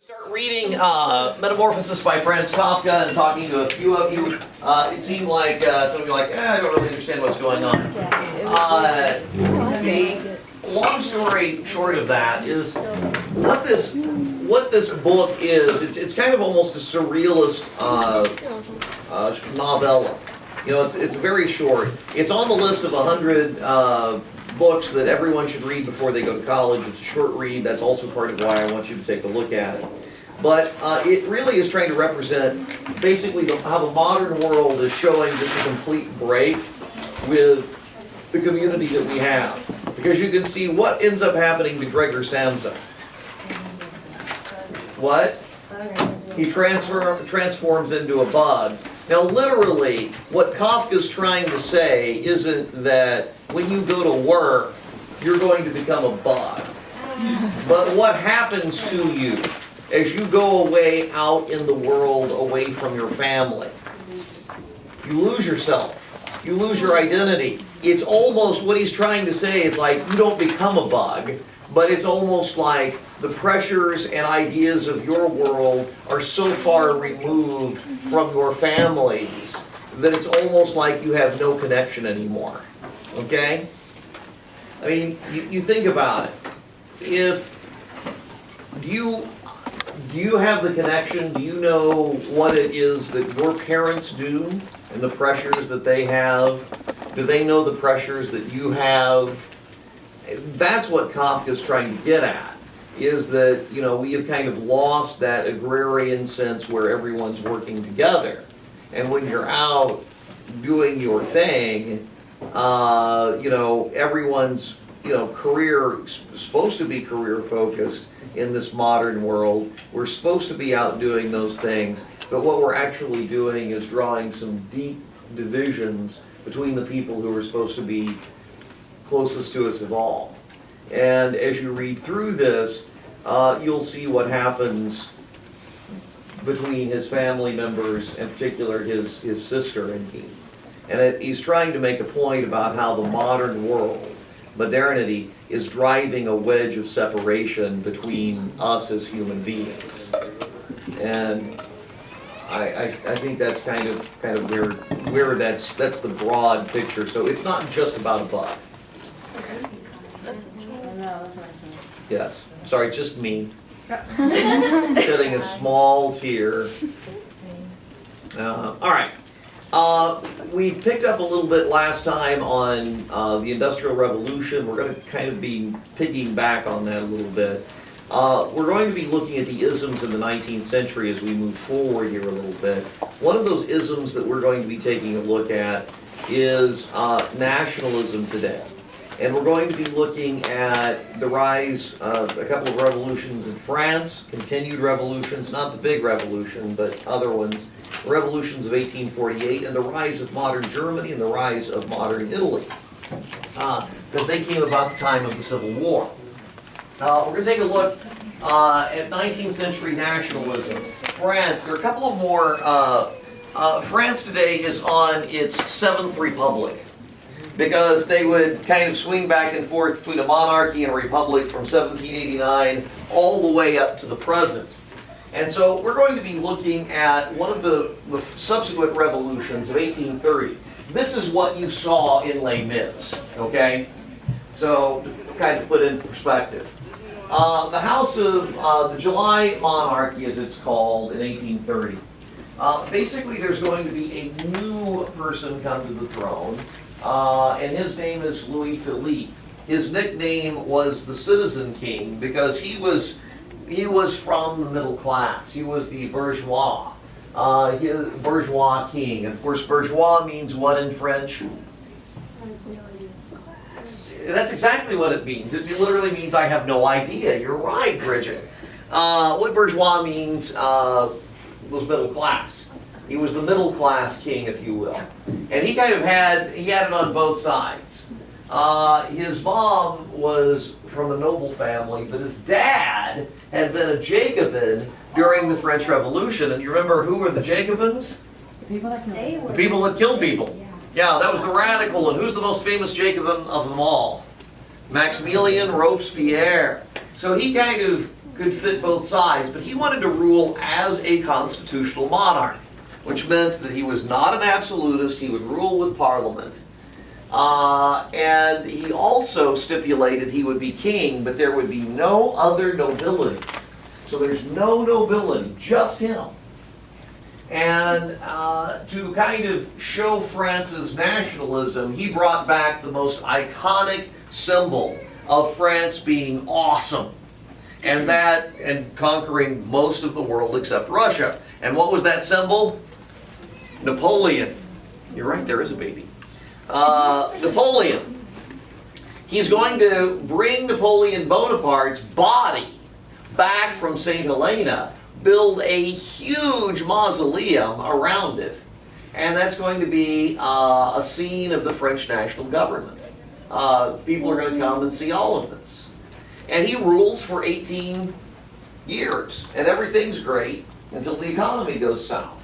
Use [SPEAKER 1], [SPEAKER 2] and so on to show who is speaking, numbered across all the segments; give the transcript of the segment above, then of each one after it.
[SPEAKER 1] Start reading Metamorphosis by Franz Kafka and talking to a few of you. It seemed like some of you are like, I don't really understand what's going on. The long story short of that is what this book is. It's kind of almost a surrealist novella. You know, it's very short. It's on the list of 100 books that everyone should read before they go to college. It's a short read. That's also part of why I want you to take a look at it. But it really is trying to represent basically how the modern world is showing just a complete break with the community that we have. Because you can see what ends up happening to Gregor Samsa. What? He transforms into a bug. Now literally, what Kafka's trying to say isn't that when you go to work, you're going to become a bug. But what happens to you as you go away out in the world, away from your family? You lose yourself. You lose your identity. It's almost what he's trying to say is like you don't become a bug, but it's almost like the pressures and ideas of your world are so far removed from your families that it's almost like you have no connection anymore. Okay? I mean, you think about it. Do you have the connection? Do you know what it is that your parents do and the pressures that they have? Do they know the pressures that you have? That's what Kafka's trying to get at, is that, you know, we have kind of lost that agrarian sense where everyone's working together. And when you're out doing your thing, you know, everyone's, you know, career supposed to be career focused in this modern world. We're supposed to be out doing those things, but what we're actually doing is drawing some deep divisions between the people who are supposed to be closest to us of all. And as you read through this, you'll see what happens between his family members, in particular his sister and he. And he's trying to make a point about how the modern world, modernity, is driving a wedge of separation between us as human beings. And I think that's kind of where that's the broad picture. So it's not just about a bug. Yes. Sorry, just me. Shedding a small tear. All right. We picked up a little bit last time on the Industrial Revolution. We're going to kind of be piggying back on that a little bit. We're going to be looking at the isms in the 19th century as we move forward here a little bit. One of those isms that we're going to be taking a look at is nationalism today. And we're going to be looking at the rise of a couple of revolutions in France, continued revolutions, not the big revolution, but other ones, revolutions of 1848, and the rise of modern Germany and the rise of modern Italy, because they came about the time of the Civil War. We're going to take a look at 19th century nationalism. France, there are a couple of more. France today is on its seventh republic, because they would kind of swing back and forth between a monarchy and a republic from 1789 all the way up to the present. And so we're going to be looking at one of the subsequent revolutions of 1830. This is what you saw in Les Mis, okay? So to kind of put it in perspective. The House of the July Monarchy, as it's called, in 1830. Basically, there's going to be a new person come to the throne. And his name is Louis Philippe. His nickname was the Citizen King because he was from the middle class. He was the bourgeois, bourgeois king. And of course, bourgeois means what in French? That's exactly what it means. It literally means I have no idea. You're right, Bridget. What bourgeois means was middle class. He was the middle class king, if you will. And he kind of had it on both sides. His mom was from a noble family, but his dad had been a Jacobin during the French Revolution. And you remember who were the Jacobins?
[SPEAKER 2] The people that killed people.
[SPEAKER 1] The people that killed people. Yeah, that was the radical. And who's the most famous Jacobin of them all? Maximilien Robespierre. So he kind of could fit both sides, but he wanted to rule as a constitutional monarch, which meant that he was not an absolutist, he would rule with parliament. And he also stipulated he would be king, but there would be no other nobility. So there's no nobility, just him. And to kind of show France's nationalism, he brought back the most iconic symbol of France being awesome. And conquering most of the world except Russia. And what was that symbol? Napoleon. You're right, there is a baby. Napoleon. He's going to bring Napoleon Bonaparte's body back from St. Helena, build a huge mausoleum around it, and that's going to be a scene of the French national government. People are going to come and see all of this. And he rules for 18 years, and everything's great until the economy goes south.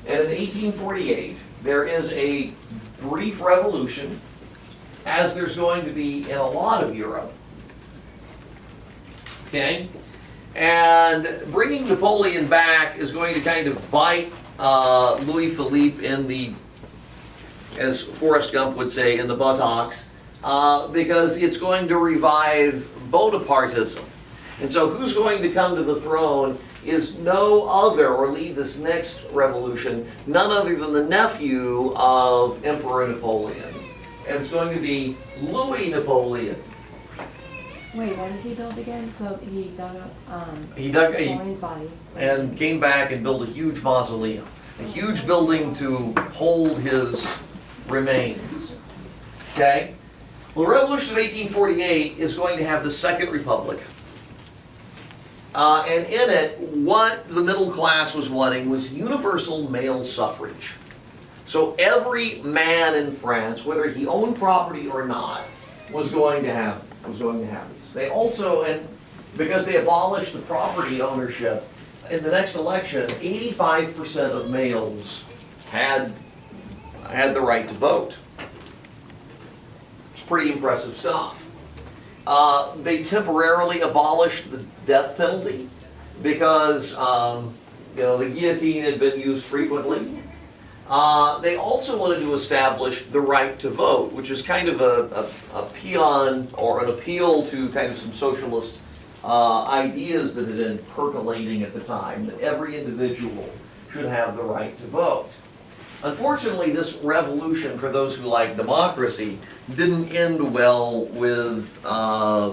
[SPEAKER 1] And in 1848, there is a brief revolution, as there's going to be in a lot of Europe. Okay? And bringing Napoleon back is going to kind of bite Louis Philippe in the, as Forrest Gump would say, in the buttocks, because it's going to revive Bonapartism. And so who's going to come to the throne is no other, or lead this next revolution, none other than the nephew of Emperor Napoleon. And it's going to be Louis Napoleon.
[SPEAKER 2] Wait, what did he build again? So he dug up
[SPEAKER 1] Napoleon's body and came back and built a huge mausoleum. A huge building to hold his remains. Okay? Well, the Revolution of 1848 is going to have the Second Republic. And in it, what the middle class was wanting was universal male suffrage. So every man in France, whether he owned property or not, was going to have these. They also, and because they abolished the property ownership, in the next election, 85% of males had the right to vote. It's pretty impressive stuff. They temporarily abolished the death penalty because the guillotine had been used frequently. They also wanted to establish the right to vote, which is kind of a paean or an appeal to kind of some socialist ideas that had been percolating at the time, that every individual should have the right to vote. Unfortunately, this revolution, for those who like democracy, didn't end well with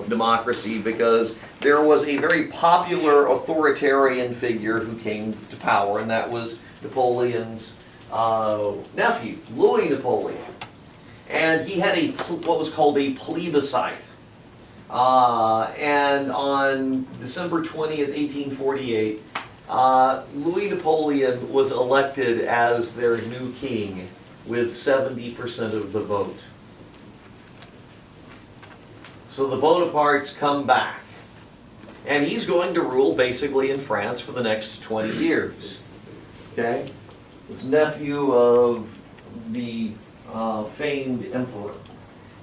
[SPEAKER 1] democracy because there was a very popular authoritarian figure who came to power, and that was Napoleon's nephew, Louis Napoleon. And he had what was called a plebiscite. And on December 20th, 1848, Louis Napoleon was elected as their new king with 70% of the vote. So the Bonapartes come back. And he's going to rule basically in France for the next 20 years. Okay? This nephew of the famed emperor.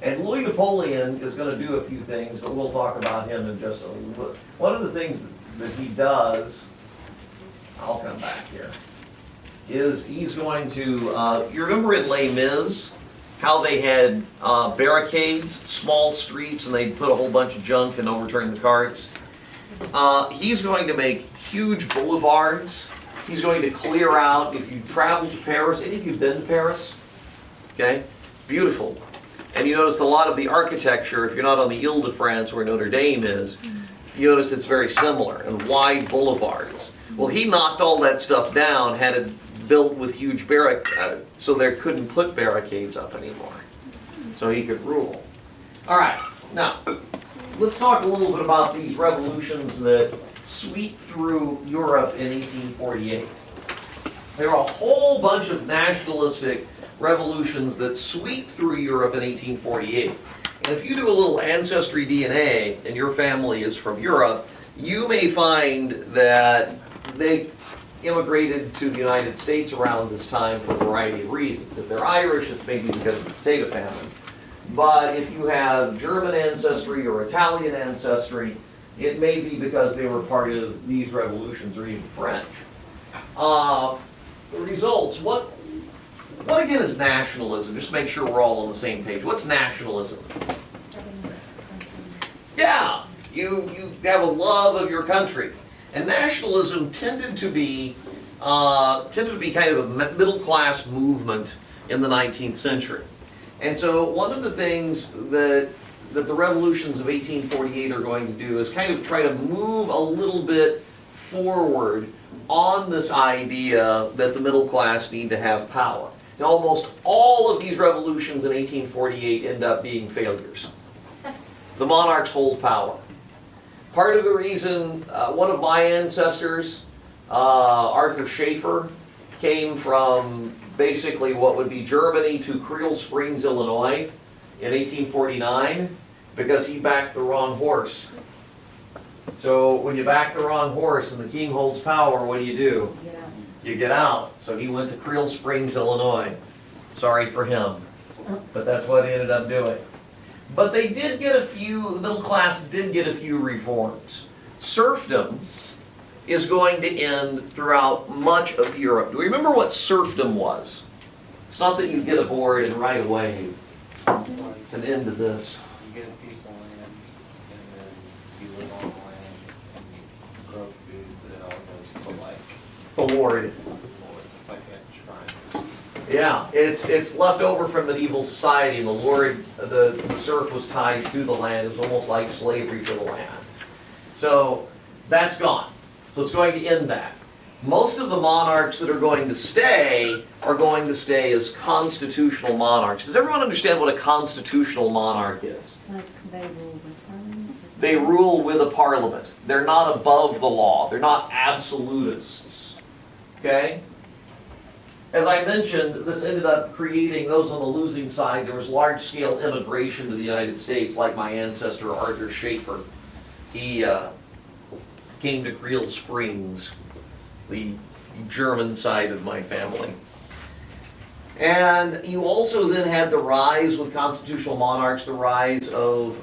[SPEAKER 1] And Louis Napoleon is going to do a few things, but we'll talk about him in just a little bit. One of the things that he does, I'll come back here, is he's going to, you remember in Les Mis, how they had barricades, small streets, and they'd put a whole bunch of junk and overturn the carts? He's going to make huge boulevards. He's going to clear out, if you travel to Paris, any of you been to Paris? Okay, beautiful. And you notice a lot of the architecture, if you're not on the Ile-de-France where Notre Dame is, you notice it's very similar, and wide boulevards. Well, he knocked all that stuff down, had it built with huge barricades, so they couldn't put barricades up anymore. So he could rule. All right, now, let's talk a little bit about these revolutions that sweep through Europe in 1848. There are a whole bunch of nationalistic revolutions that sweep through Europe in 1848. And if you do a little ancestry DNA and your family is from Europe, you may find that they immigrated to the United States around this time for a variety of reasons. If they're Irish, it's maybe because of the potato famine. But if you have German ancestry or Italian ancestry, It may be because they were part of these revolutions or even French. The results, what again is nationalism? Just to make sure we're all on the same page. What's nationalism? Yeah, you have a love of your country. And nationalism tended to be kind of a middle-class movement in the 19th century. And so one of the things that the revolutions of 1848 are going to do is kind of try to move a little bit forward on this idea that the middle class need to have power. Now, almost all of these revolutions in 1848 end up being failures. The monarchs hold power. Part of the reason, one of my ancestors, Arthur Schaefer, came from basically what would be Germany to Creel Springs, Illinois in 1849 because he backed the wrong horse. So when you back the wrong horse and the king holds power, what do? You get out. So he went to Creel Springs, Illinois. Sorry for him, but that's what he ended up doing. But they did get the middle class did get a few reforms. Serfdom is going to end throughout much of Europe. Do we remember what serfdom was? It's not that you get aboard and right away it's an end to this.
[SPEAKER 3] You get a piece of land, and then you live on the land, and you grow food that all goes to like
[SPEAKER 1] The Lord.
[SPEAKER 3] it's like a shrine.
[SPEAKER 1] Yeah, it's left over from medieval society, and the Lord, the serf was tied to the land. It was almost like slavery to the land. So that's gone. So it's going to end that. Most of the monarchs that are going to stay as constitutional monarchs. Does everyone understand what a constitutional monarch is?
[SPEAKER 2] Like they rule with parliament?
[SPEAKER 1] They rule with a parliament. They're not above the law. They're not absolutists. Okay? As I mentioned, this ended up creating those on the losing side. There was large-scale immigration to the United States, like my ancestor Arthur Schaefer. He came to Creel Springs, the German side of my family. And you also then had the rise with constitutional monarchs, the rise of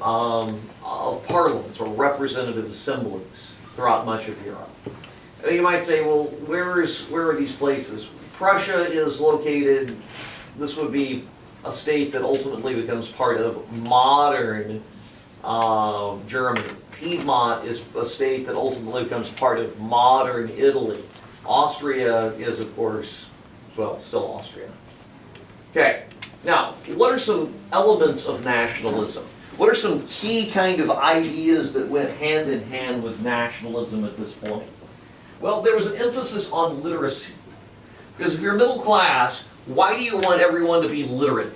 [SPEAKER 1] parliaments or representative assemblies throughout much of Europe. And you might say, well, where are these places? Prussia is located, this would be a state that ultimately becomes part of modern Germany. Piedmont is a state that ultimately becomes part of modern Italy. Austria is, of course, well, still Austria. Okay, now, what are some elements of nationalism? What are some key kind of ideas that went hand in hand with nationalism at this point? Well, there was an emphasis on literacy. Because if you're middle class, why do you want everyone to be literate?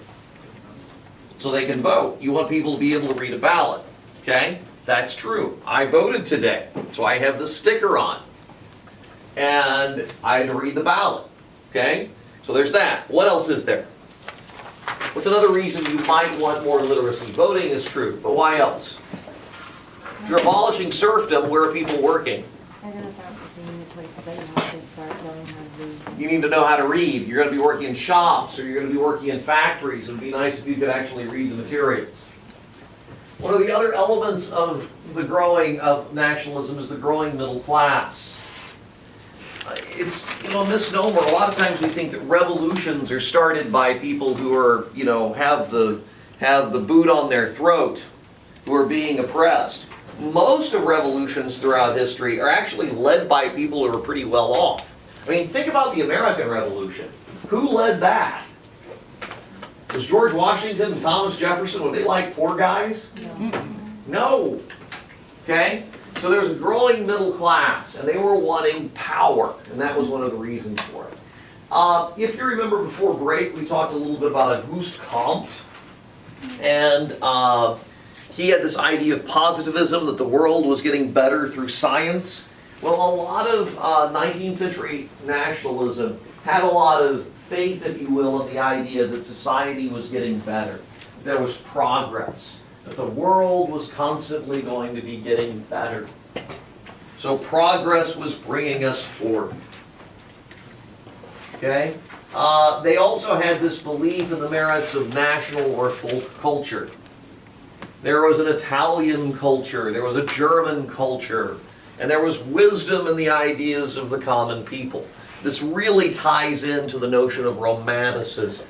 [SPEAKER 1] So they can vote. You want people to be able to read a ballot. Okay? That's true. I voted today, so I have the sticker on. And I had to read the ballot. Okay? So there's that. What else is there? What's another reason you might want more literacy? Voting is true, but why else? If you're abolishing serfdom, where are people working?
[SPEAKER 2] They're going to start being the place they have to start knowing how to read.
[SPEAKER 1] You need to know how to read. You're going to be working in shops, or you're going to be working in factories. It would be nice if you could actually read the materials. One of the other elements of the growing of nationalism is the growing middle class. It's a misnomer. A lot of times we think that revolutions are started by people who are have the boot on their throat, who are being oppressed. Most of revolutions throughout history are actually led by people who are pretty well off. I mean, think about the American Revolution. Who led that? Was George Washington and Thomas Jefferson, were they like poor guys? No. Okay? So there's a growing middle class, and they were wanting power, and that was one of the reasons for it. If you remember before break, we talked a little bit about Auguste Comte, and he had this idea of positivism, that the world was getting better through science. Well, a lot of 19th century nationalism had a lot of faith, if you will, in the idea that society was getting better. There was progress. That the world was constantly going to be getting better. So progress was bringing us forth. Okay? They also had this belief in the merits of national or folk culture. There was an Italian culture, there was a German culture, and there was wisdom in the ideas of the common people. This really ties into the notion of Romanticism.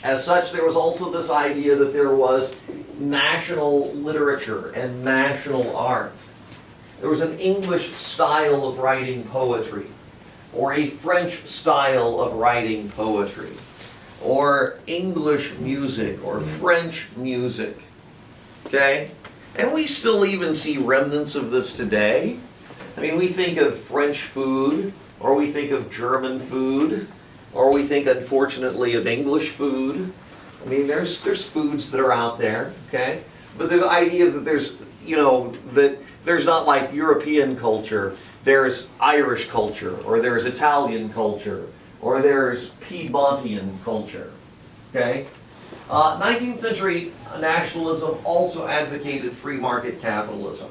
[SPEAKER 1] As such, there was also this idea that there was national literature and national art. There was an English style of writing poetry, or a French style of writing poetry, or English music, or French music. Okay? And we still even see remnants of this today. I mean, we think of French food, or we think of German food, or we think, unfortunately, of English food. I mean, there's foods that are out there, okay? But there's the idea that there's, that there's not like European culture. There's Irish culture, or there's Italian culture, or there's Piedmontian culture, okay? 19th century nationalism also advocated free market capitalism.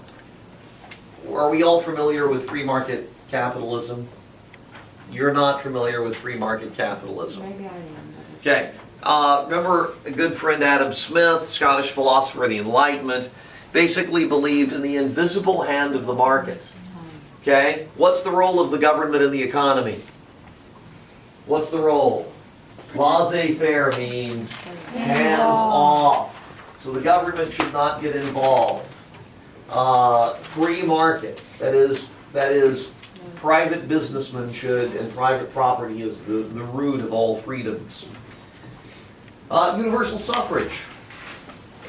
[SPEAKER 1] Are we all familiar with free market capitalism? You're not familiar with free market capitalism.
[SPEAKER 2] Maybe I am.
[SPEAKER 1] Okay. Remember a good friend Adam Smith, Scottish philosopher of the Enlightenment, basically believed in the invisible hand of the market. Okay? What's the role of the government in the economy? What's the role? Laissez-faire means hands off. So the government should not get involved. Free market, that is private businessmen should, and private property is the root of all freedoms. Universal suffrage.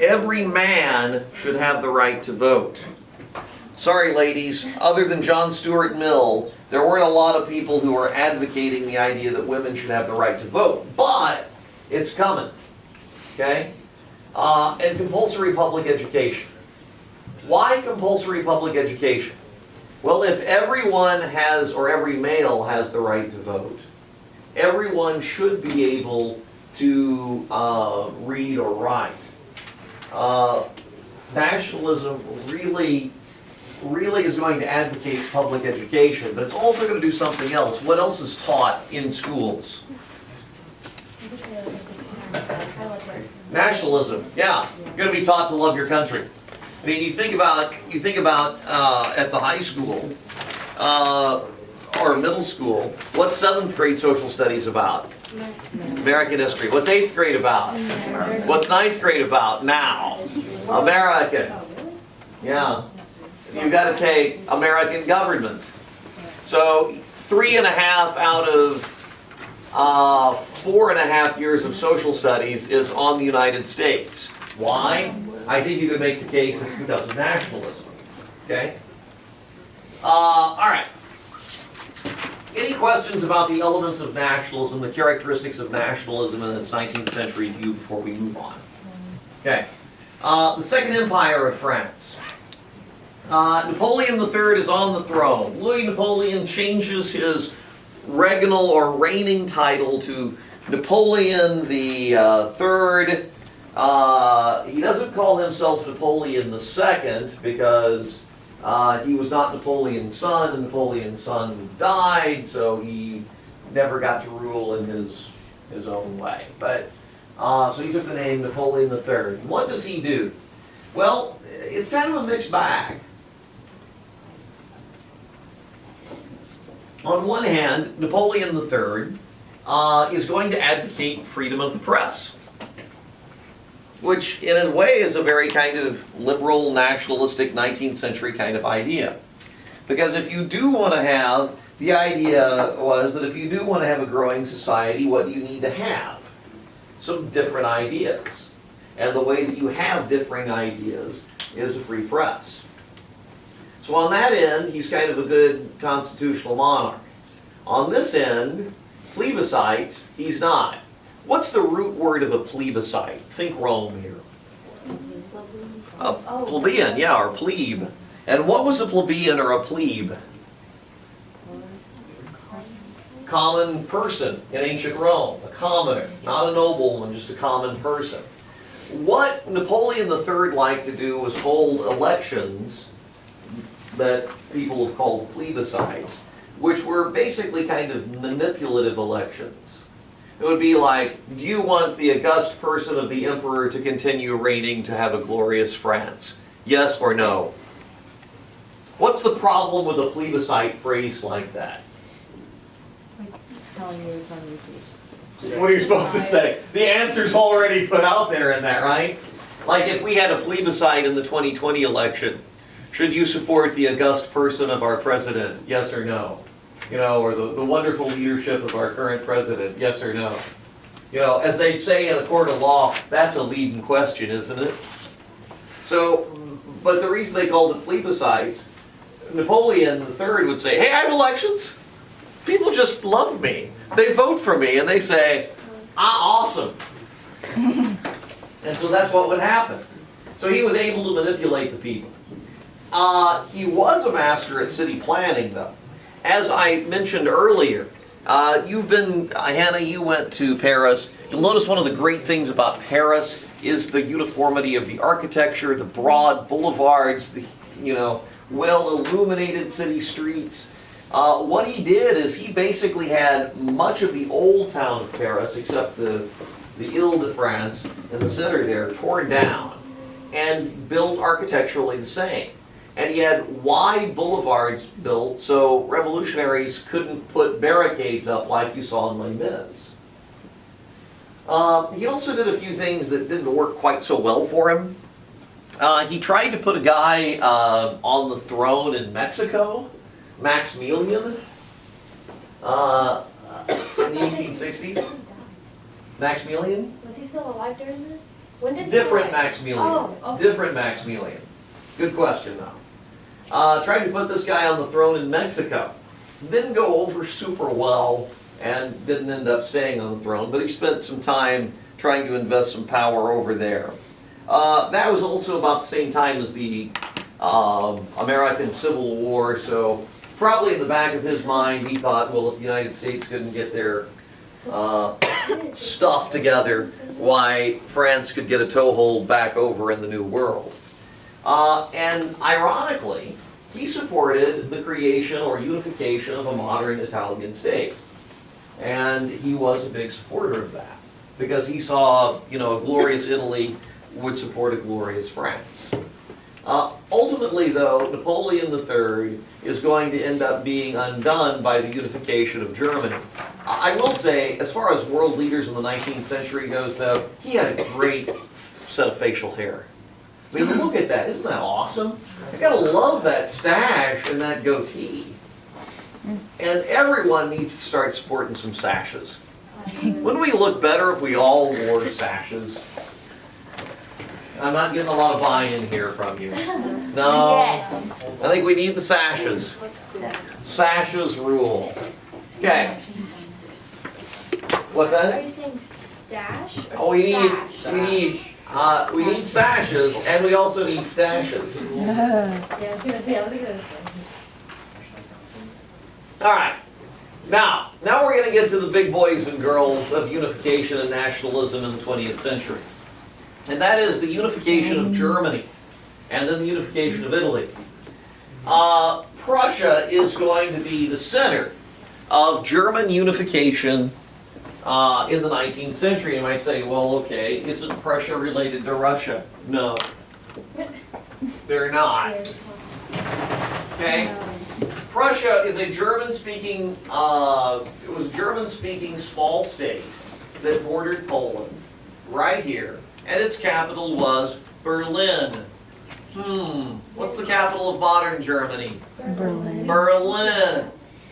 [SPEAKER 1] Every man should have the right to vote. Sorry, ladies, other than John Stuart Mill, there weren't a lot of people who were advocating the idea that women should have the right to vote. But it's coming. Okay? And compulsory public education. Why compulsory public education? Well, if everyone has, or every male has the right to vote, everyone should be able to read or write. Nationalism really is going to advocate public education, but it's also going to do something else. What else is taught in schools? Nationalism, yeah. You're going to be taught to love your country. I mean, you think about at the high school or middle school, what's 7th grade social studies about? American history. What's 8th grade about? What's 9th grade about now? American. Yeah. You've got to take American government. So 3.5 out of 4.5 years of social studies is on the United States. Why? I think you could make the case it's because of nationalism. Okay? All right. Any questions about the elements of nationalism, the characteristics of nationalism in its 19th century view before we move on? Okay. The Second Empire of France. Napoleon III is on the throne. Louis Napoleon changes his regnal or reigning title to Napoleon the III. He doesn't call himself Napoleon II because he was not Napoleon's son, and Napoleon's son died, so he never got to rule in his own way. But so he took the name Napoleon III. What does he do? Well, it's kind of a mixed bag. On one hand, Napoleon III is going to advocate freedom of the press, which in a way is a very kind of liberal, nationalistic, 19th century kind of idea. Because if you do want to have, the idea was that if you do want to have a growing society, what do you need to have? Some different ideas. And the way that you have differing ideas is a free press. So on that end, he's kind of a good constitutional monarch. On this end, plebiscites, he's not. What's the root word of a plebiscite? Think Rome here. A plebeian, yeah, or plebe. And what was a plebeian or a plebe? Common person in ancient Rome. A commoner, not a nobleman, just a common person. What Napoleon III liked to do was hold elections that people have called plebiscites, which were basically kind of manipulative elections. It would be like, do you want the august person of the emperor to continue reigning to have a glorious France? Yes or no? What's the problem with a plebiscite phrased like that?
[SPEAKER 2] Like telling you to repeat.
[SPEAKER 1] What are you supposed to say? The answer's already put out there in that, right? Like if we had a plebiscite in the 2020 election, should you support the august person of our president? Yes or no? You know, or the wonderful leadership of our current president? Yes or no? You know, as they'd say in a court of law, that's a leading question, isn't it? So, but the reason they called it plebiscites, Napoleon III would say, hey, I have elections. People just love me. They vote for me and they say, awesome. And so that's what would happen. So he was able to manipulate the people. He was a master at city planning, though. As I mentioned earlier, Hannah, you went to Paris. You'll notice one of the great things about Paris is the uniformity of the architecture, the broad boulevards, the, well-illuminated city streets. What he did is he basically had much of the old town of Paris, except the Ile-de-France in the center there, torn down and built architecturally the same. And he had wide boulevards built so revolutionaries couldn't put barricades up like you saw in Les Mis. He also did a few things that didn't work quite so well for him. He tried to put a guy on the throne in Mexico, Maximilian, in the 1860s. Maximilian?
[SPEAKER 4] Was he still alive during this? When did
[SPEAKER 1] Different
[SPEAKER 4] he die?
[SPEAKER 1] Maximilian.
[SPEAKER 4] Oh, okay.
[SPEAKER 1] Different Maximilian. Good question, though. Tried to put this guy on the throne in Mexico. Didn't go over super well and didn't end up staying on the throne, but he spent some time trying to invest some power over there. That was also about the same time as the American Civil War, so probably in the back of his mind he thought, well, if the United States couldn't get their stuff together, why France could get a toehold back over in the New World. And ironically, he supported the creation or unification of a modern Italian state. And he was a big supporter of that, because he saw, a glorious Italy would support a glorious France. Ultimately, though, Napoleon III is going to end up being undone by the unification of Germany. I will say, as far as world leaders in the 19th century goes, though, he had a great set of facial hair. I mean, look at that. Isn't that awesome? I gotta love that stash and that goatee. And everyone needs to start sporting some sashes. Wouldn't we look better if we all wore sashes? I'm not getting a lot of buy-in here from you. No.
[SPEAKER 4] Yes.
[SPEAKER 1] I think we need the sashes. Sashes rule. Okay. What's
[SPEAKER 4] Are
[SPEAKER 1] that?
[SPEAKER 4] you saying stash or
[SPEAKER 1] Oh, we need sashes, and we also need stashes.
[SPEAKER 4] Yeah, I was gonna say.
[SPEAKER 1] All right. Now we're going to get to the big boys and girls of unification and nationalism in the 20th century. And that is the unification of Germany, and then the unification of Italy. Prussia is going to be the center of German unification in the 19th century. You might say, well, okay, isn't Prussia related to Russia? No, they're not. Okay? Prussia is a German-speaking, it was a German-speaking small state that bordered Poland, right here, and its capital was Berlin. What's the capital of modern Germany?
[SPEAKER 2] Berlin.
[SPEAKER 1] Berlin.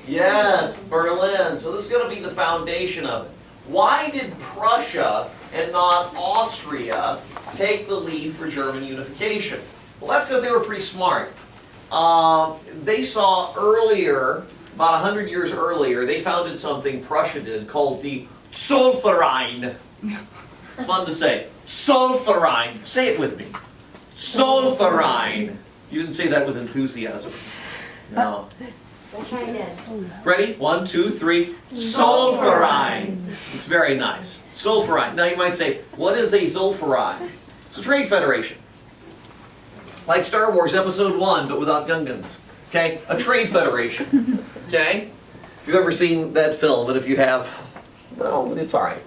[SPEAKER 1] Yes, Berlin. So this is going to be the foundation of it. Why did Prussia and not Austria take the lead for German unification? Well, that's because they were pretty smart. They saw earlier, about 100 years earlier, they founded something Prussia did called the Zollverein. It's fun to say. Zollverein. Say it with me. Zollverein. You didn't say that with enthusiasm. No.
[SPEAKER 4] We'll try again.
[SPEAKER 1] Ready? 1, 2, 3. Zollverein. It's very nice. Zollverein. Now you might say, what is a Zollverein? It's a trade federation. Like Star Wars Episode 1, but without Gungans. Okay? A trade federation. Okay? If you've ever seen that film, and if you have, No, it's all right.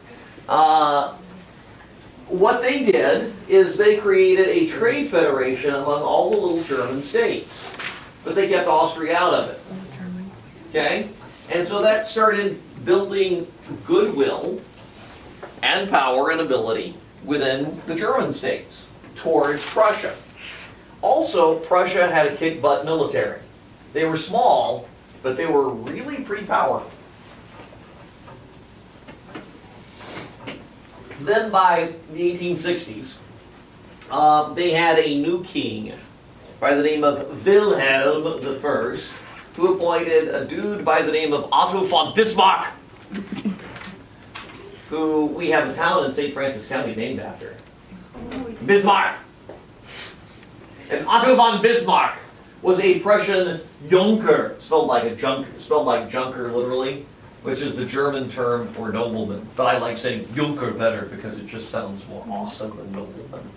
[SPEAKER 1] What they did is they created a trade federation among all the little German states, but they kept Austria out of it. Okay? And so that started building goodwill and power and ability within the German states towards Prussia. Also, Prussia had a kick-butt military. They were small, but they were really pretty powerful. Then by the 1860s, they had a new king by the name of Wilhelm I, who appointed a dude by the name of Otto von Bismarck, who we have a town in St. Francis County named after. Bismarck. And Otto von Bismarck was a Prussian Junker, spelled like junker literally, which is the German term for nobleman. But I like saying Junker better because it just sounds more awesome than nobleman.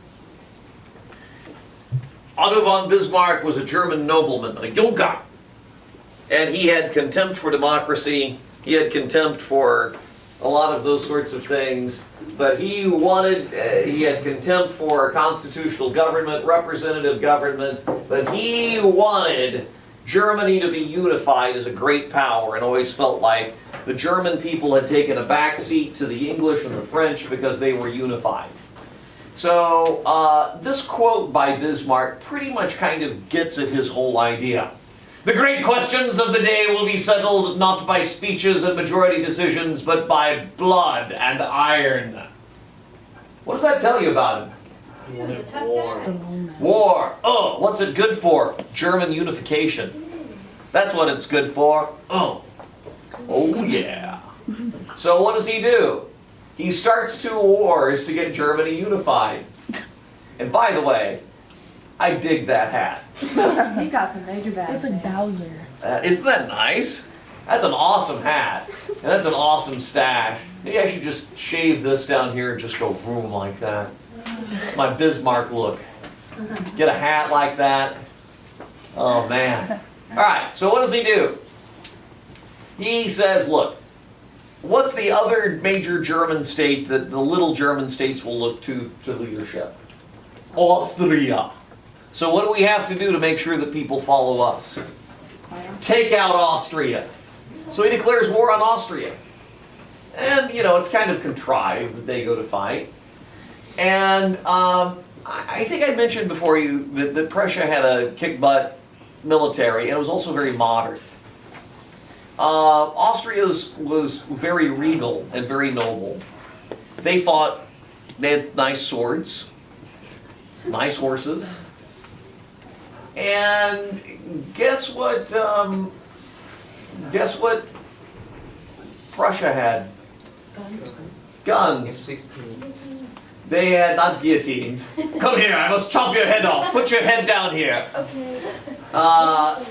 [SPEAKER 1] Otto von Bismarck was a German nobleman, a Junker. And he had contempt for democracy. He had contempt for a lot of those sorts of things. But he had contempt for constitutional government, representative government. But he wanted Germany to be unified as a great power, and always felt like the German people had taken a back seat to the English and the French because they were unified. So this quote by Bismarck pretty much kind of gets at his whole idea. The great questions of the day will be settled not by speeches and majority decisions, but by blood and iron. What does that tell you about him?
[SPEAKER 4] He was a tough guy.
[SPEAKER 1] War. Oh, what's it good for? German unification. That's what it's good for. Oh. Oh yeah. So what does he do? He starts 2 wars to get Germany unified. And by the way, I dig that hat.
[SPEAKER 2] He got some major bad.
[SPEAKER 5] It's like Bowser.
[SPEAKER 1] Isn't that nice? That's an awesome hat. And that's an awesome stash. Maybe I should just shave this down here and just go boom like that. My Bismarck look. Get a hat like that. Oh man. Alright, so what does he do? He says, look, what's the other major German state that the little German states will look to leadership? Austria. So what do we have to do to make sure that people follow us? Take out Austria. So he declares war on Austria. And, you know, it's kind of contrived that they go to fight. And I think I mentioned before you that Prussia had a kick-butt military, and it was also very modern. Austria's was very regal and very noble. They had nice swords, nice horses. And guess what Prussia had? Guns.
[SPEAKER 3] 16.
[SPEAKER 1] They had, not guillotines. Come here, I must chop your head off. Put your head down here.
[SPEAKER 4] Okay.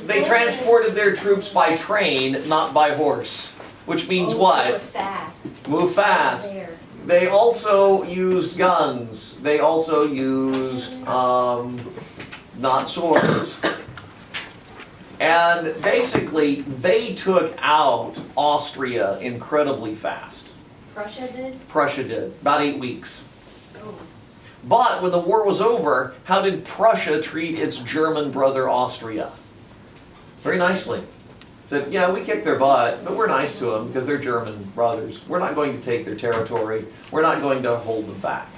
[SPEAKER 1] They transported their troops by train, not by horse. Which means
[SPEAKER 4] Move
[SPEAKER 1] what?
[SPEAKER 4] fast.
[SPEAKER 1] Move fast.
[SPEAKER 4] There.
[SPEAKER 1] They also used guns. They also used, not swords. And basically, they took out Austria incredibly fast.
[SPEAKER 4] Prussia did?
[SPEAKER 1] Prussia did. About 8 weeks.
[SPEAKER 4] Oh.
[SPEAKER 1] But when the war was over, how did Prussia treat its German brother Austria? Very nicely. Said, yeah, we kicked their butt, but we're nice to them because they're German brothers. We're not going to take their territory. We're not going to hold them back.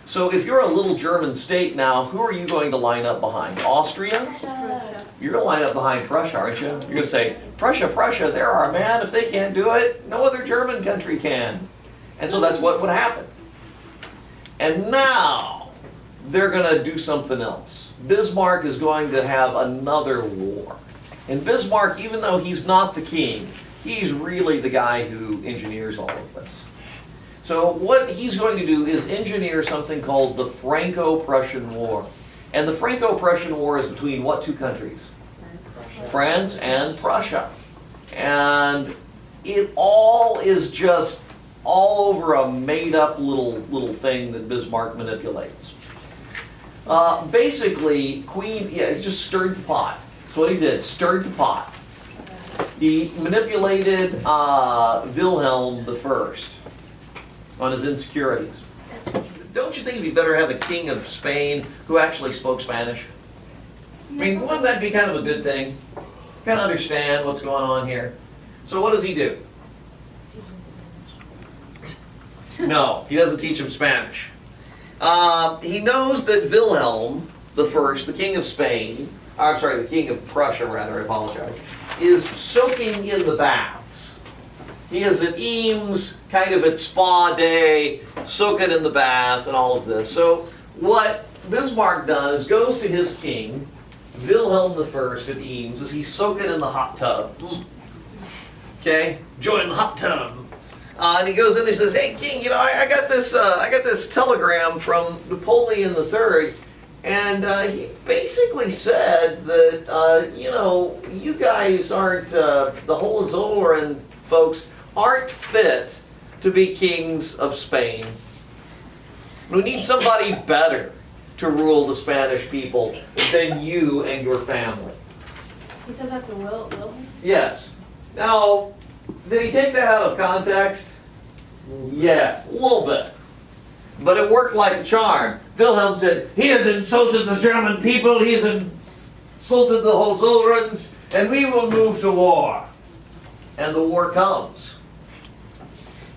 [SPEAKER 1] So if you're a little German state now, who are you going to line up behind? Austria?
[SPEAKER 4] Prussia.
[SPEAKER 1] You're going to line up behind Prussia, aren't you? You're going to say, Prussia, Prussia, they're our man. If they can't do it, no other German country can. And so that's what would happen. And now, they're going to do something else. Bismarck is going to have another war. And Bismarck, even though he's not the king, he's really the guy who engineers all of this. So what he's going to do is engineer something called the Franco-Prussian War. And the Franco-Prussian War is between what 2 countries? France and Prussia. And it all is just all over a made-up little thing that Bismarck manipulates. Basically, just stirred the pot. That's what he did, stirred the pot. He manipulated Wilhelm I on his insecurities. Don't you think it'd be better to have a king of Spain who actually spoke Spanish? I mean, wouldn't that be kind of a good thing? Kind of understand what's going on here. So what does he do? No, he doesn't teach him Spanish. He knows that Wilhelm I, the king of Spain, I'm sorry, the king of Prussia rather, I apologize, is soaking in the baths. He is at Eames, kind of at spa day, soaking in the bath and all of this. So what Bismarck does, goes to his king, Wilhelm I at Eames, as he's soaking in the hot tub. Okay, join the hot tub. And he goes in and he says, "Hey, king, you know, I got this telegram from Napoleon III, and he basically said that you know, you guys aren't the Hohenzollern folks aren't fit to be kings of Spain. We need somebody better to rule the Spanish people than you and your family."
[SPEAKER 4] He says that's a Wilhelm?
[SPEAKER 1] Yes. Now, did he take that out of context? Yes, a little bit. But it worked like a charm. Wilhelm said, "He has insulted the German people, he has insulted the Hohenzollerns, and we will move to war." And the war comes.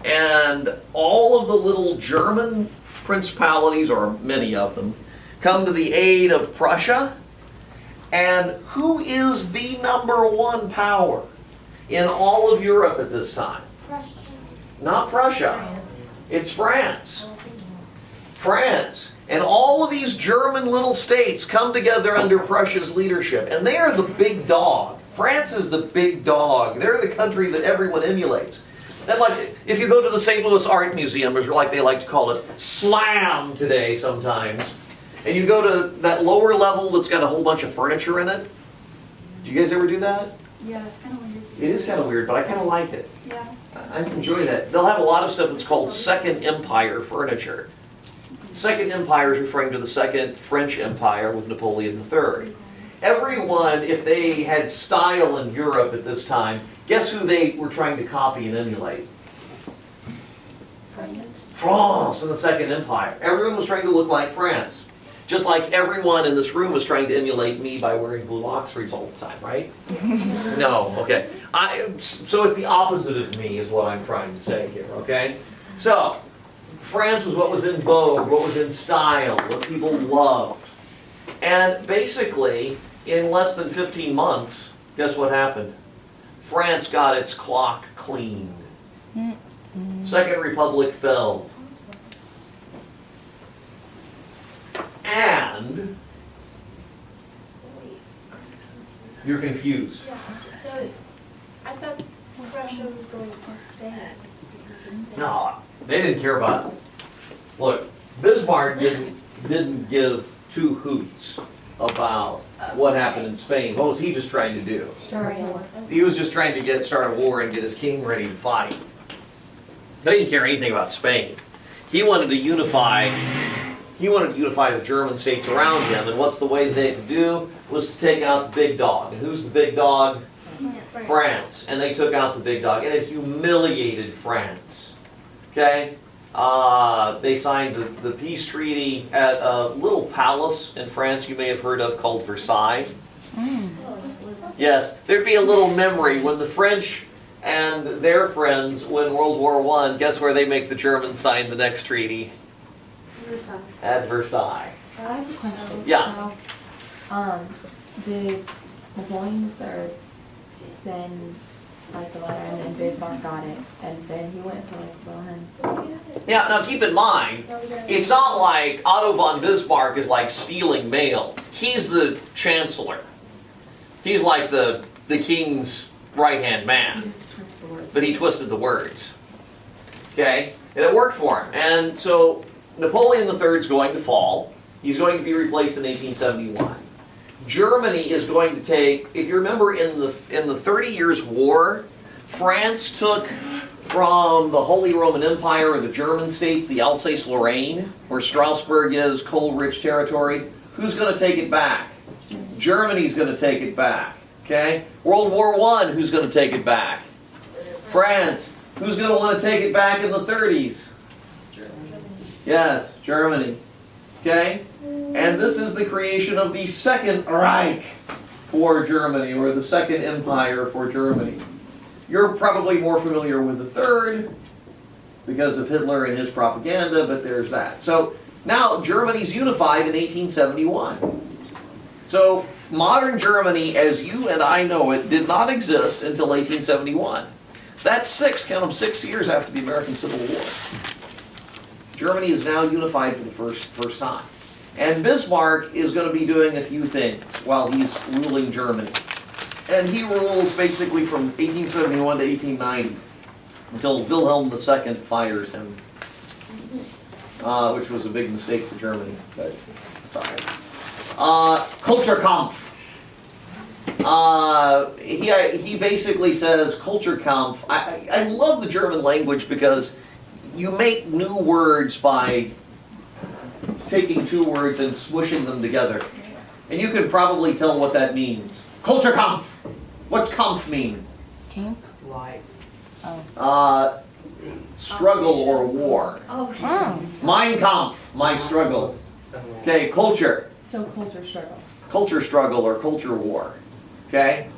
[SPEAKER 1] And all of the little German principalities, or many of them, come to the aid of Prussia. And who is the #1 power in all of Europe at this time?
[SPEAKER 4] Prussia.
[SPEAKER 1] Not Prussia. It's France. France. And all of these German little states come together under Prussia's leadership. And they are the big dog. France is the big dog. They're the country that everyone emulates. And like, if you go to the St. Louis Art Museum, or like they like to call it, SLAM today sometimes, and you go to that lower level that's got a whole bunch of furniture in it. Do you guys ever do that?
[SPEAKER 4] Yeah, it's kind of weird.
[SPEAKER 1] It is kind of weird, but I kind of like it.
[SPEAKER 4] Yeah.
[SPEAKER 1] I enjoy that. They'll have a lot of stuff that's called Second Empire furniture. Second Empire is referring to the Second French Empire with Napoleon III. Everyone, if they had style in Europe at this time, guess who they were trying to copy and emulate? France and the Second Empire. Everyone was trying to look like France. Just like everyone in this room was trying to emulate me by wearing blue Oxfords all the time, right? No, okay. So it's the opposite of me is what I'm trying to say here, okay? So, France was what was in vogue, what was in style, what people loved. And basically, in less than 15 months, guess what happened? France got its clock cleaned. Second Republic fell. And you're confused.
[SPEAKER 4] Yeah. So I thought Prussia was going to Spain.
[SPEAKER 1] No, they didn't care about it. Look, Bismarck didn't give two hoots about what happened in Spain. What was he just trying to do? He was just trying to start a war and get his king ready to fight. He didn't care anything about Spain. He wanted to unify the German states around him, and what's the way they to do was to take out the big dog. And who's the big dog? France. And they took out the big dog, and it humiliated France. Okay? They signed the peace treaty at a little palace in France you may have heard of called Versailles. Yes, there'd be a little memory when the French and their friends win World War I. Guess where they make the Germans sign the next treaty?
[SPEAKER 4] Versailles.
[SPEAKER 1] At Versailles.
[SPEAKER 2] I have a question.
[SPEAKER 1] Yeah.
[SPEAKER 2] So, did Napoleon III send like the letter and then Bismarck got it and then he went for like Wilhelm?
[SPEAKER 1] Yeah, now keep in mind, it's not like Otto von Bismarck is like stealing mail. He's the chancellor. He's like the king's right-hand
[SPEAKER 2] He
[SPEAKER 1] man.
[SPEAKER 2] just twists the words.
[SPEAKER 1] But he twisted the words. Okay? And it worked for him. And so Napoleon III is going to fall. He's going to be replaced in 1871. Germany is going to take, if you remember in the 30 Years' War, France took from the Holy Roman Empire or the German states, the Alsace-Lorraine, where Strasbourg is, coal-rich territory. Who's going to take it back? Germany's going to take it back. Okay? World War I, who's going to take it back? France. Who's going to want to take it back in the 30s? Yes, Germany. Okay? And this is the creation of the Second Reich for Germany, or the Second Empire for Germany. You're probably more familiar with the Third because of Hitler and his propaganda, but there's that. So now Germany's unified in 1871. So modern Germany, as you and I know it, did not exist until 1871. That's count them, 6 years after the American Civil War. Germany is now unified for the first time. And Bismarck is going to be doing a few things while he's ruling Germany. And he rules basically from 1871 to 1890 until Wilhelm II fires him, which was a big mistake for Germany, but sorry. Kulturkampf. He basically says Kulturkampf. I love the German language because you make new words by taking two words and swooshing them together. And you can probably tell what that means. Kulturkampf. What's Kampf mean?
[SPEAKER 2] Camp?
[SPEAKER 3] Life.
[SPEAKER 2] Oh.
[SPEAKER 1] Struggle or war.
[SPEAKER 2] Oh.
[SPEAKER 1] Mein Kampf, my struggle. Okay, culture.
[SPEAKER 2] So culture struggle.
[SPEAKER 1] Culture struggle or culture war. Okay?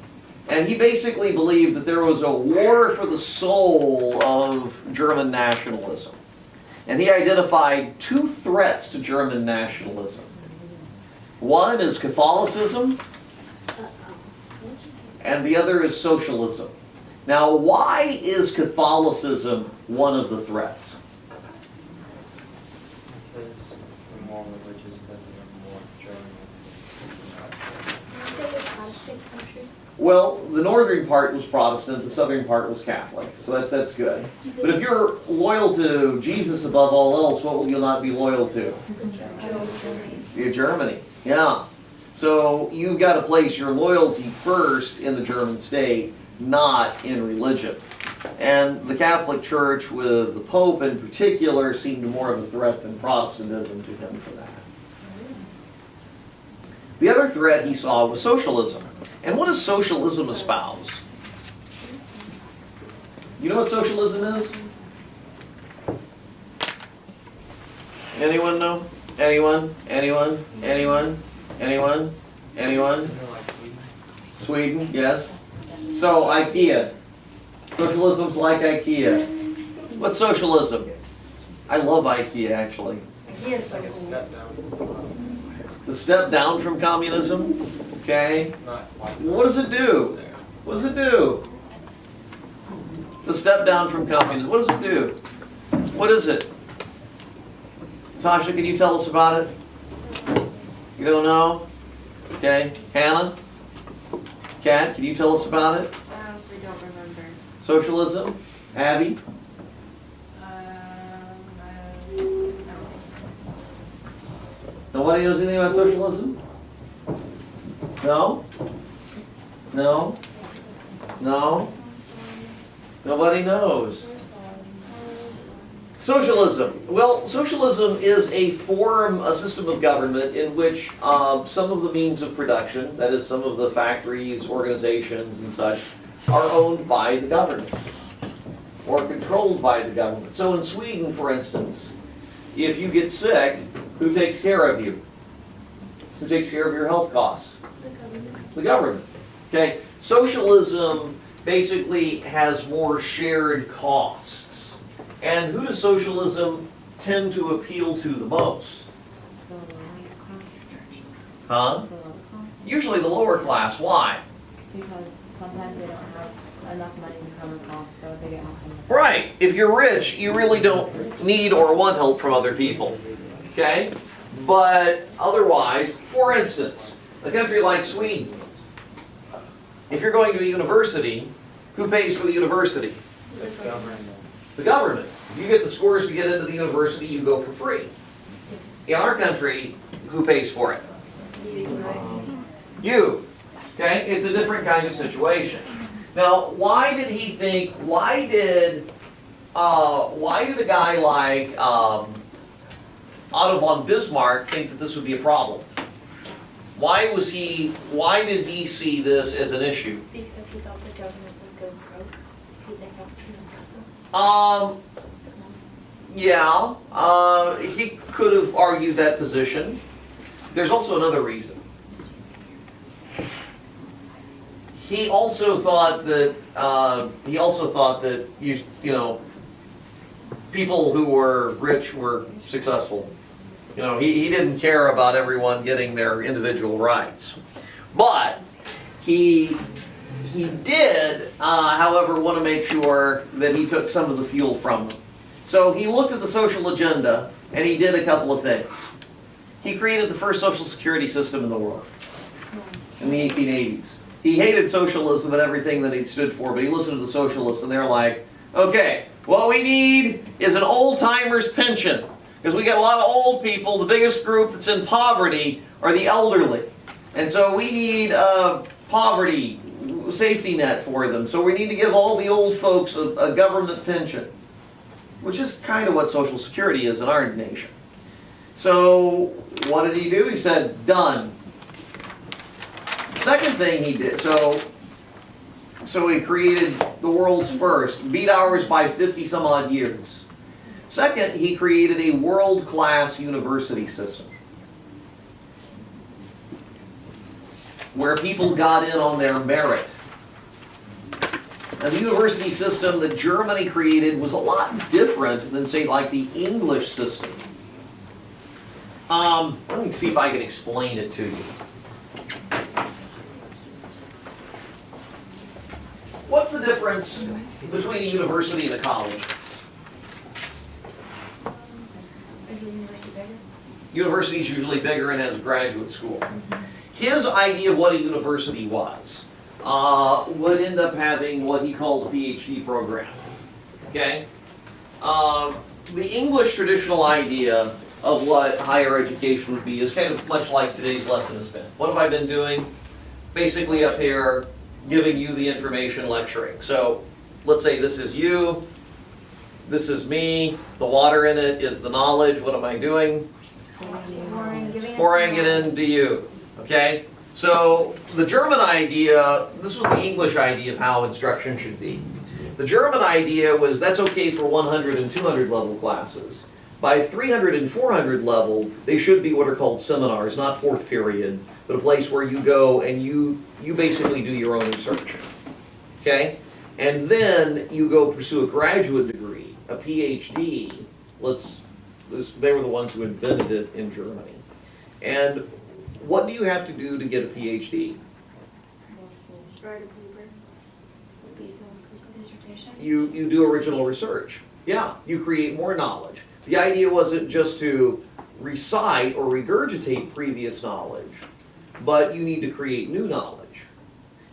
[SPEAKER 1] And he basically believed that there was a war for the soul of German nationalism. And he identified two threats to German nationalism. One is Catholicism, and the other is socialism. Now, why is Catholicism one of the threats?
[SPEAKER 3] Because we're more religious than we're more German.
[SPEAKER 4] Isn't it a Protestant country?
[SPEAKER 1] Well, the northern part was Protestant, the southern part was Catholic. So that's good. But if you're loyal to Jesus above all else, what will you not be loyal to? Germany. Yeah. So you've got to place your loyalty first in the German state, not in religion. And the Catholic Church, with the Pope in particular, seemed more of a threat than Protestantism to him for that. The other threat he saw was socialism. And what does socialism espouse? You know what socialism is? Anyone know? Anyone? Anyone? Anyone? Anyone? Anyone?
[SPEAKER 3] Like Sweden.
[SPEAKER 1] Sweden, yes. So, IKEA. Socialism's like IKEA. What's socialism? I love IKEA, actually.
[SPEAKER 3] It's like a step down.
[SPEAKER 1] The step down from communism. Okay.
[SPEAKER 3] It's not like
[SPEAKER 1] What does it do?
[SPEAKER 3] there.
[SPEAKER 1] What does it do? It's a step down from communism. What does it do? What is it? Tasha, can you tell us about it? You don't know? Okay. Hannah? Kat, can you tell us about it?
[SPEAKER 5] I honestly don't remember.
[SPEAKER 1] Socialism? Abby?
[SPEAKER 5] No.
[SPEAKER 1] Nobody knows anything about socialism? No? No? No? Nobody knows. Socialism. Well, socialism is a system of government in which some of the means of production, that is some of the factories, organizations and such, are owned by the government or controlled by the government. So in Sweden, for instance, if you get sick, who takes care of you? Who takes care of your health costs? The government. Okay, socialism basically has more shared costs. And who does socialism tend to appeal to the most? Huh? Usually the lower class. Why?
[SPEAKER 2] Because sometimes they don't have enough money to cover costs, so they get help from the
[SPEAKER 1] Right. If you're rich, you really don't need or want help from other people. Okay? But otherwise, for instance, a country like Sweden, if you're going to a university, who pays for the university?
[SPEAKER 3] The government.
[SPEAKER 1] The government. If you get the scores to get into the university, you go for free. In our country, who pays for it? You. Okay? It's a different kind of situation. Now, why did a guy like Otto von Bismarck think that this would be a problem? Why did he see this as an issue?
[SPEAKER 4] Because he thought the government would go broke. He didn't have too much.
[SPEAKER 1] Yeah, he could have argued that position. There's also another reason. He also thought that you know, people who were rich were successful. You know, he didn't care about everyone getting their individual rights. But he did, however, want to make sure that he took some of the fuel from them. So he looked at the social agenda and he did a couple of things. He created the first social security system in the world in the 1880s. He hated socialism and everything that it stood for, but he listened to the socialists and they're like, okay, what we need is an old-timer's pension. Because we got a lot of old people. The biggest group that's in poverty are the elderly. And so we need a poverty safety net for them. So we need to give all the old folks a government pension, which is kind of what Social Security is in our nation. So what did he do? He said, done. Second thing he did, so he created the world's first, beat ours by 50 some odd years. Second, he created a world-class university system where people got in on their merit. Now, the university system that Germany created was a lot different than, say, like the English system. Let me see if I can explain it to you. What's the difference between a university and a college?
[SPEAKER 4] Is the university bigger?
[SPEAKER 1] University is usually bigger and has a graduate school. His idea of what a university was would end up having what he called a PhD program. Okay? The English traditional idea of what higher education would be is kind of much like today's lesson has been. What have I been doing? Basically up here, giving you the information, lecturing. So let's say this is you, this is me, the water in it is the knowledge. What am I doing? Pouring it into you. Okay? So the German idea, this was the English idea of how instruction should be. The German idea was that's okay for 100 and 200 level classes. By 300 and 400 level, they should be what are called seminars, not fourth period, but a place where you go and you basically do your own research. Okay? And then you go pursue a graduate degree, a PhD. They were the ones who invented it in Germany. And what do you have to do to get a PhD?
[SPEAKER 5] Write a paper. Dissertation.
[SPEAKER 1] You do original research. Yeah, you create more knowledge. The idea wasn't just to recite or regurgitate previous knowledge, but you need to create new knowledge.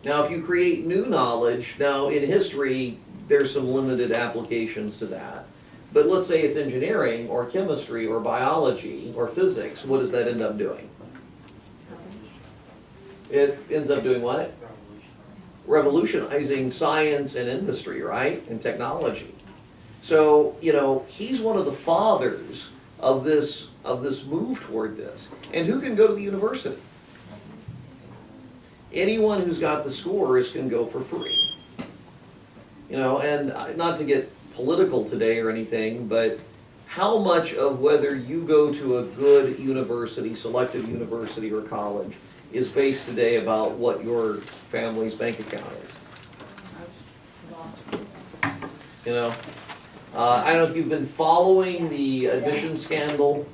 [SPEAKER 1] Now, if you create new knowledge, now in history, there's some limited applications to that. But let's say it's engineering or chemistry or biology or physics, what does that end up doing? It ends up doing what? Revolutionizing science and industry, right? And technology. So, you know, he's one of the fathers of this move toward this. And who can go to the university? Anyone who's got the scores can go for free. You know, and not to get political today or anything, but how much of whether you go to a good university, selective university or college, is based today about what your family's bank account is? You know? I don't know if you've been following the admissions scandal,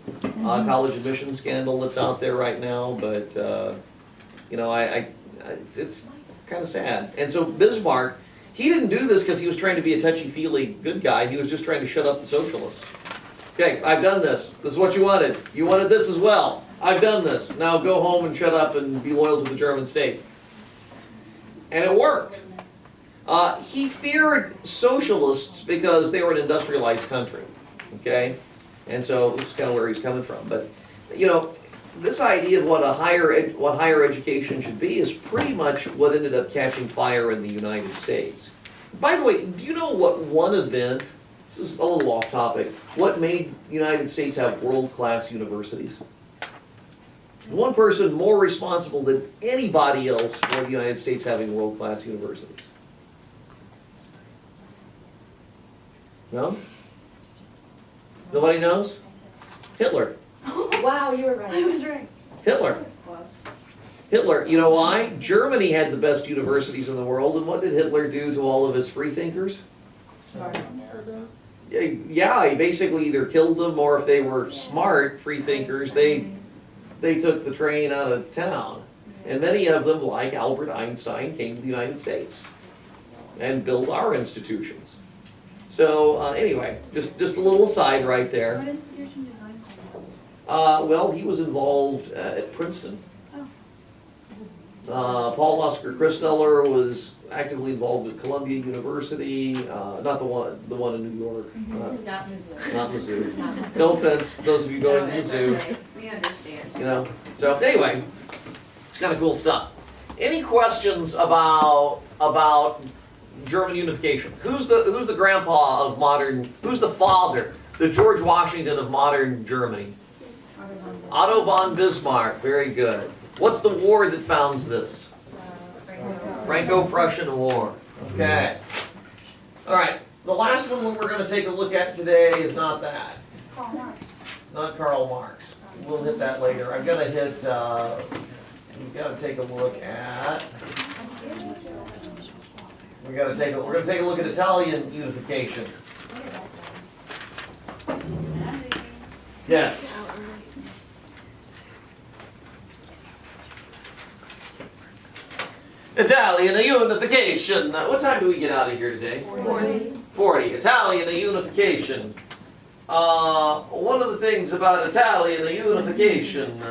[SPEAKER 1] college admissions scandal that's out there right now, but you know, it's kind of sad. And so Bismarck, he didn't do this because he was trying to be a touchy-feely good guy. He was just trying to shut up the socialists. Okay, I've done this. This is what you wanted. You wanted this as well. I've done this. Now go home and shut up and be loyal to the German state. And it worked. He feared socialists because they were an industrialized country, okay? And so this is kind of where he's coming from. But, you know, this idea of what higher education should be is pretty much what ended up catching fire in the United States. By the way, do you know what one event, this is a little off topic, what made the United States have world-class universities? One person more responsible than anybody else for the United States having world-class universities. No? Nobody knows? Hitler.
[SPEAKER 2] Wow, you were right.
[SPEAKER 5] I was right.
[SPEAKER 1] Hitler. Hitler. You know why? Germany had the best universities in the world, and what did Hitler do to all of his freethinkers? Yeah, he basically either killed them, or if they were smart freethinkers, they took the train out of town. And many of them, like Albert Einstein, came to the United States and built our institutions. So anyway, just a little aside right there.
[SPEAKER 5] What institution did Einstein go?
[SPEAKER 1] Well, he was involved at Princeton. Paul Oscar Christeller was actively involved at Columbia University, not the one in New York.
[SPEAKER 2] Not Missouri.
[SPEAKER 1] Not Mizzou.
[SPEAKER 2] Not Missouri.
[SPEAKER 1] No offense, to those of you going to
[SPEAKER 2] No, it's
[SPEAKER 1] Mizzou.
[SPEAKER 2] okay. We understand.
[SPEAKER 1] You know. So anyway, it's kind of cool stuff. Any questions about German unification? Who's the grandpa of modern? Who's the father? The George Washington of modern Germany? Otto von Bismarck. Very good. What's the war that founds this? Franco-Prussian War. Okay. All right. The last one we're going to take a look at today is not that.
[SPEAKER 5] Karl Marx.
[SPEAKER 1] It's not Karl Marx. We'll hit that later. I'm going to hit. We've got to take a look at. We're going to take a look at Italian unification. Yes. Italian unification. What time do we get out of here today? 40. Italian unification. One of the things about Italian unification,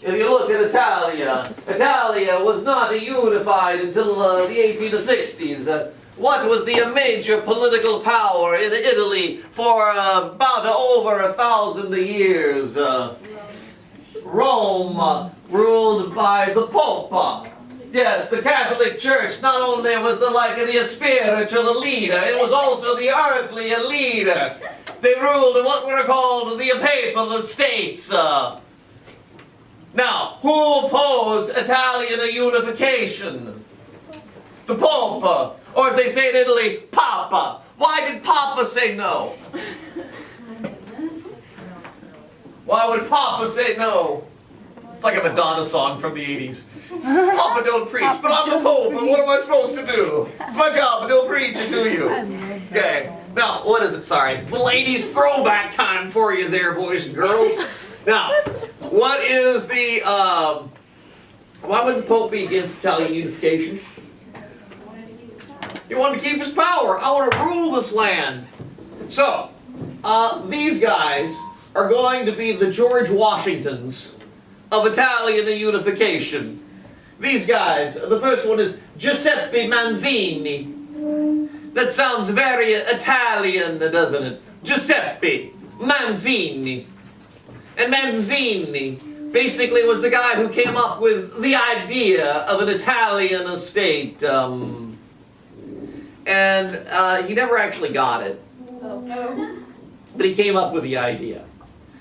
[SPEAKER 1] if you look at Italia was not unified until the 1860s. What was the major political power in Italy for about over 1,000 years? Rome, ruled by the Pope. Yes, the Catholic Church not only was the spiritual leader, it was also the earthly leader. They ruled in what were called the papal estates. Now, who opposed Italian unification? The Pope, or as they say in Italy, Papa. Why did Papa say no? Why would Papa say no? It's like a Madonna song from the 80s. Papa don't preach, but I'm the Pope, and what am I supposed to do? It's my job, but don't preach it to you. Okay, now, what is it? Sorry. Little 80s throwback time for you there, boys and girls. Now, what is the, why would the Pope be against Italian unification? He wanted to keep his power. I want to rule this land. So, these guys are going to be the George Washingtons of Italian unification. These guys, the first one is Giuseppe Manzini. That sounds very Italian, doesn't it? Giuseppe Manzini. And Manzini basically was the guy who came up with the idea of an Italian estate. And he never actually got it. But he came up with the idea.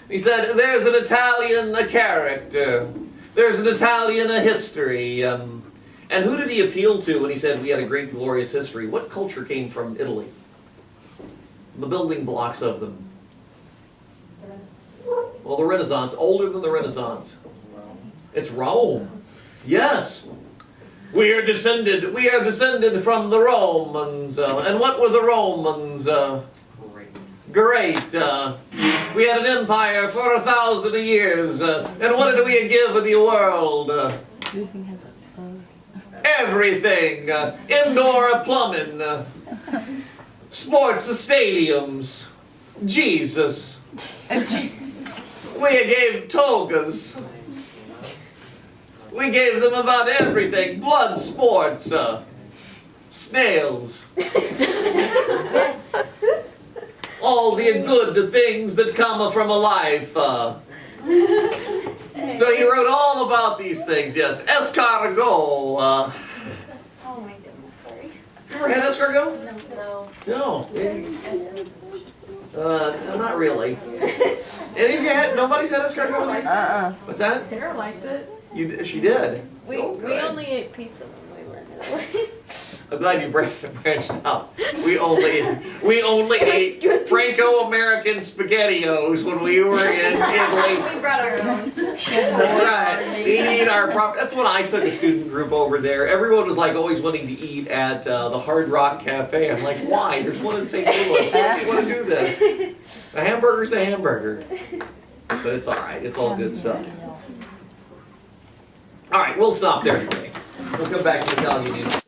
[SPEAKER 1] He said, there's an Italian character. There's an Italian history. And who did he appeal to when he said we had a great, glorious history? What culture came from Italy? The building blocks of them. Well, the Renaissance. Older than the Renaissance. It's Rome. Yes. We are descended from the Romans. And what were the Romans? Great. We had an empire for 1,000 years. And what did we give the world? Everything. Indoor plumbing. Sports stadiums. Jesus. We gave togas. We gave them about everything. Blood sports. Snails. All the good things that come from a life. So he wrote all about these things, yes. Escargot.
[SPEAKER 4] Oh my goodness, sorry.
[SPEAKER 1] You ever had escargot?
[SPEAKER 4] No.
[SPEAKER 1] No. Not really. Any of you had, nobody's had escargot? What's that?
[SPEAKER 2] Sarah liked it.
[SPEAKER 1] She did?
[SPEAKER 4] We
[SPEAKER 1] Oh, good.
[SPEAKER 4] only ate pizza when we were in Italy.
[SPEAKER 1] I'm glad you branched out. We only ate Franco-American SpaghettiOs when we were in Italy.
[SPEAKER 4] We brought our own.
[SPEAKER 1] That's right. We eat our that's when I took a student group over there. Everyone was like always wanting to eat at the Hard Rock Cafe. I'm like, why? There's one in St. Louis. Why do you want to do this? A hamburger's a hamburger. But it's all right. It's all good stuff. All right, we'll stop there today. We'll come back to Italian Union.